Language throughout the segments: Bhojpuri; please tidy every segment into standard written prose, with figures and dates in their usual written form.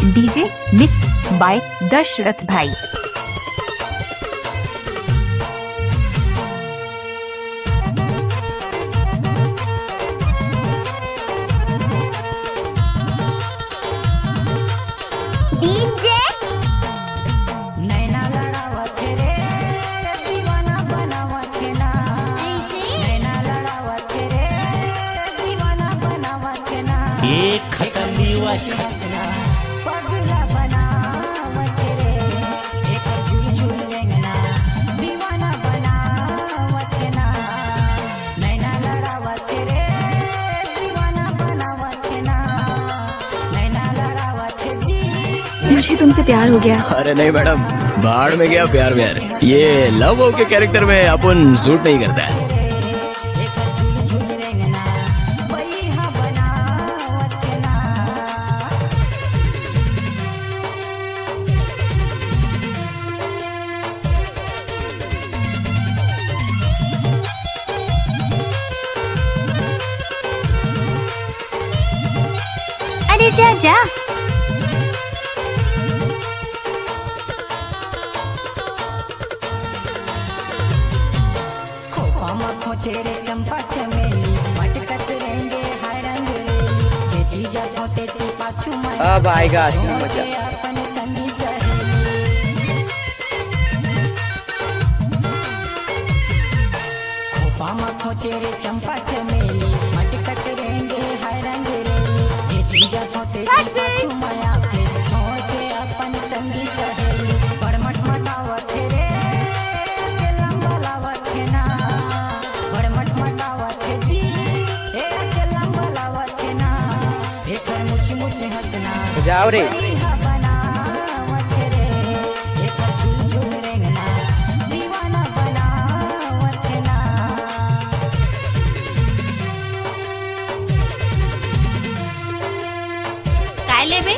डीजे मिक्स बाय दशरथ भाई। डीजे नैना लड़ावत रे दीवाना बनावत ना, नैना लड़ावत रे दीवाना बनावत ना, एक खत्म दीवाच हंसना पगला बनावत रे, एक झूल झूल रेंगना दीवाना बनावत ना, नैना लड़ावत रे दीवाना बनावत ना, नैना लड़ावत जी। मुझे तुमसे प्यार हो गया। अरे नहीं मैडम, बाढ़ में गया प्यार व्यार, ये लव के कैरेक्टर में अपन सूट नहीं करता है। अरे जा जा। चेहरे चंपा चमेली मटकत रहेंगे हर रंग रेली, जे जीजा होते ती पाछू मैं अब आएगा असली मजा। अपन संगी सहेली खोपा मखो चेहरे चंपा चमेली मटकत रहेंगे हर रंग रेली, जे जीजा होते ती पाछू मैं आके छोड़ के अपन संगी सहेली, पर मटमटावत रे अकेला मलावत ना, जाओ रे। काय लेबे?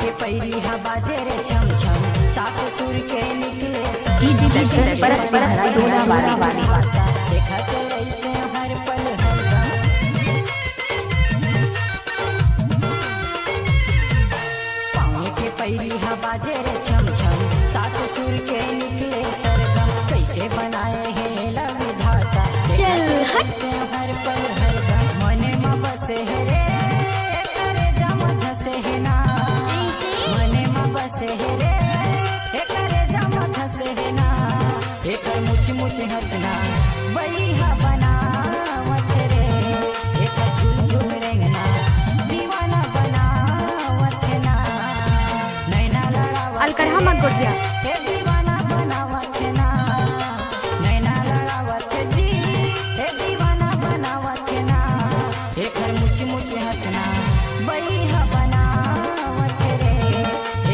के पैरी हा बाजे रे छम छम, सात सुर के निकले डीजे दशरथ परस भरा डोला वाली वाली। देखते रहते हर पल हर दम, पाँव के पैरी हा बाजे रे छम छम, सात सुर के निकले सरगम, कैसे बनाए हैं लव विधाता, चल हट। हर पल हर दम मने में बसे है रे करे जमत से है ना, मने में बसे है रे करे जमत से है ना, एक मुच मुच हंसना बलिहा बनावत रे, एक झूल झूल रेंगना दीवाना बनावत ना, नैना लड़ावत अलकरहा मत गुड़ दिया। हे दीवाना बनावत ना, नैना लड़ावत जी हे दीवाना बनावत ना, एक मुच मुच हंसना बलिहा बनावत रे,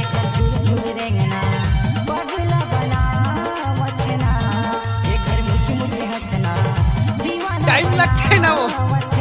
एक झूल झूल रेंगना पगला बनावत ना, एक मुच मुच हंसना दीवाना टाइम लगता है ना वो। बनावत